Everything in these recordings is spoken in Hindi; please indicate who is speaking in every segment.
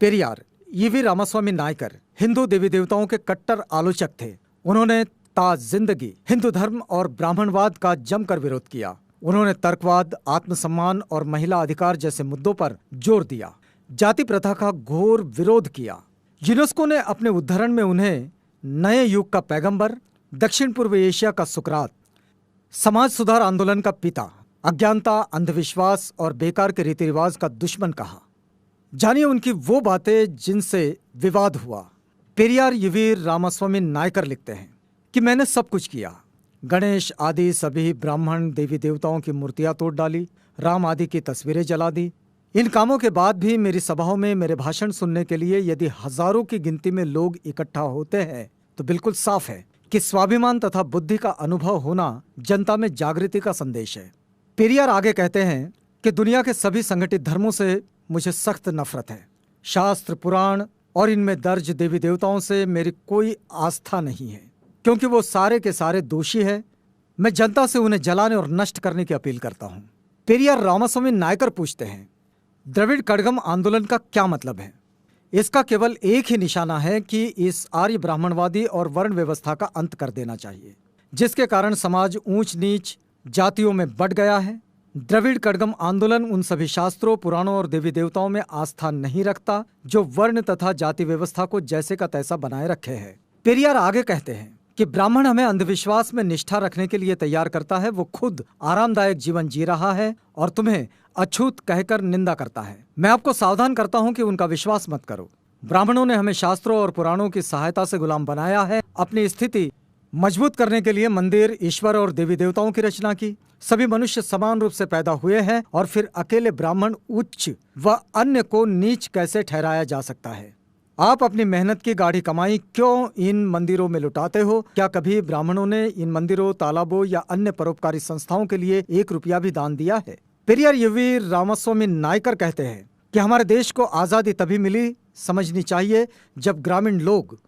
Speaker 1: पेरियार ईवी रामास्वामी नायकर हिंदू देवी देवताओं के कट्टर आलोचक थे। उन्होंने जिंदगी हिंदू धर्म और ब्राह्मणवाद का जमकर विरोध किया। उन्होंने तर्कवाद, आत्मसम्मान और महिला अधिकार जैसे मुद्दों पर जोर दिया। जाति प्रथा का घोर विरोध किया। यूनेस्को ने अपने उद्धरण में उन्हें नए युग का पैगंबर, दक्षिण पूर्व एशिया का सुकरात, समाज सुधार आंदोलन का पिता, अज्ञानता, अंधविश्वास और बेकार के रीति रिवाज का दुश्मन कहा। जानिए उनकी वो बातें जिनसे विवाद हुआ। पेरियार ईवी रामास्वामी नायकर लिखते हैं कि मैंने सब कुछ किया। गणेश आदि सभी ब्राह्मण देवी देवताओं की मूर्तियां तोड़ डाली, राम आदि की तस्वीरें जला दी। इन कामों के बाद भी मेरी सभाओं में मेरे भाषण सुनने के लिए यदि हजारों की गिनती में लोग इकट्ठा होते हैं तो बिल्कुल साफ है कि स्वाभिमान तथा बुद्धि का अनुभव होना जनता में जागृति का संदेश है। पेरियार आगे कहते हैं कि दुनिया के सभी संगठित धर्मों से मुझे सख्त नफरत है। शास्त्र, पुराण और इनमें दर्ज देवी देवताओं से मेरी कोई आस्था नहीं है, क्योंकि वो सारे के सारे दोषी है। मैं जनता से उन्हें जलाने और नष्ट करने की अपील करता हूँ। पेरियार रामास्वामी नायकर पूछते हैं, द्रविड़ कड़गम आंदोलन का क्या मतलब है? इसका केवल एक ही निशाना है कि इस आर्य ब्राह्मणवादी और वर्ण व्यवस्था का अंत कर देना चाहिए, जिसके कारण समाज ऊंच नीच जातियों में बढ़ गया है। द्रविड़ कड़गम आंदोलन उन सभी शास्त्रों, पुराणों और देवी देवताओं में आस्था नहीं रखता जो वर्ण तथा जाति व्यवस्था को जैसे का तैसा बनाए रखे है। पेरियार आगे कहते हैं कि ब्राह्मण हमें अंधविश्वास में निष्ठा रखने के लिए तैयार करता है। वो खुद आरामदायक जीवन जी रहा है और तुम्हें अछूत कहकर निंदा करता है। मैं आपको सावधान करता हूं कि उनका विश्वास मत करो। ब्राह्मणों ने हमें शास्त्रों और पुराणों की सहायता से गुलाम बनाया है। अपनी स्थिति मजबूत करने के लिए मंदिर, ईश्वर और देवी देवताओं की रचना की। सभी मनुष्य समान रूप से पैदा हुए हैं और फिर अकेले ब्राह्मण उच्च व अन्य को नीच कैसे ठहराया जा सकता है? आप अपनी मेहनत की गाढ़ी कमाई क्यों इन मंदिरों में लुटाते हो? क्या कभी ब्राह्मणों ने इन मंदिरों, तालाबों या अन्य परोपकारी संस्थाओं के लिए 1 रुपया भी दान दिया है? पेरियार ईवी रामास्वामी नायकर कहते हैं कि हमारे देश को आजादी तभी मिली समझनी चाहिए जब ग्रामीण लोग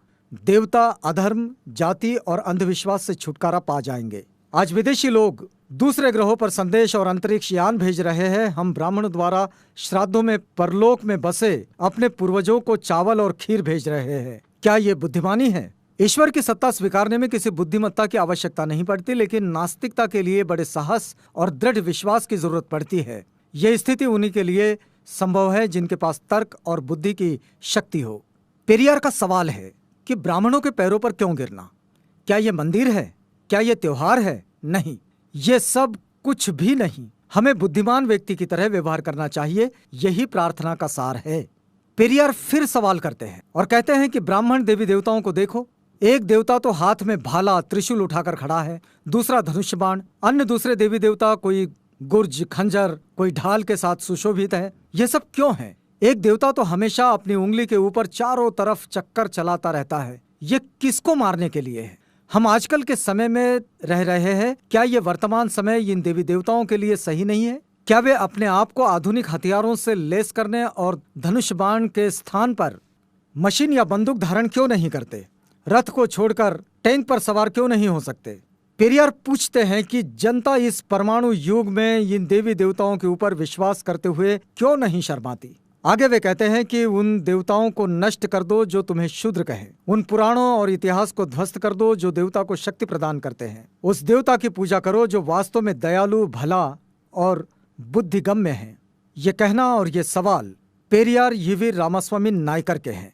Speaker 1: देवता, अधर्म, जाति और अंधविश्वास से छुटकारा पा जाएंगे। आज विदेशी लोग दूसरे ग्रहों पर संदेश और अंतरिक्ष यान भेज रहे हैं। हम ब्राह्मणों द्वारा श्राद्धों में परलोक में बसे अपने पूर्वजों को चावल और खीर भेज रहे हैं। क्या ये बुद्धिमानी है? ईश्वर की सत्ता स्वीकारने में किसी बुद्धिमत्ता की आवश्यकता नहीं पड़ती, लेकिन नास्तिकता के लिए बड़े साहस और दृढ़ विश्वास की जरूरत पड़ती है। यह स्थिति उन्हीं के लिए संभव है जिनके पास तर्क और बुद्धि की शक्ति हो। पेरियार का सवाल है कि ब्राह्मणों के पैरों पर क्यों गिरना? क्या ये मंदिर है? क्या ये त्योहार है? नहीं, ये सब कुछ भी नहीं। हमें बुद्धिमान व्यक्ति की तरह व्यवहार करना चाहिए। यही प्रार्थना का सार है। पेरियार फिर सवाल करते हैं और कहते हैं कि ब्राह्मण देवी देवताओं को देखो। एक देवता तो हाथ में भाला, त्रिशूल उठाकर खड़ा है, दूसरा धनुष बाण। अन्य दूसरे देवी देवता कोई गुर्ज, खंजर, कोई ढाल के साथ सुशोभित है। ये सब क्यों है? एक देवता तो हमेशा अपनी उंगली के ऊपर चारों तरफ चक्कर चलाता रहता है। ये किसको मारने के लिए है? हम आजकल के समय में रह रहे हैं। क्या ये वर्तमान समय इन देवी देवताओं के लिए सही नहीं है? क्या वे अपने आप को आधुनिक हथियारों से लैस करने और धनुष बाण के स्थान पर मशीन या बंदूक धारण क्यों नहीं करते? रथ को छोड़कर टैंक पर सवार क्यों नहीं हो सकते? पेरियार पूछते हैं कि जनता इस परमाणु युग में इन देवी देवताओं के ऊपर विश्वास करते हुए क्यों नहीं शर्माती? आगे वे कहते हैं कि उन देवताओं को नष्ट कर दो जो तुम्हें शूद्र कहे। उन पुराणों और इतिहास को ध्वस्त कर दो जो देवता को शक्ति प्रदान करते हैं। उस देवता की पूजा करो जो वास्तव में दयालु, भला और बुद्धिगम्य है। ये कहना और ये सवाल पेरियार ईवी रामास्वामी नायकर के हैं।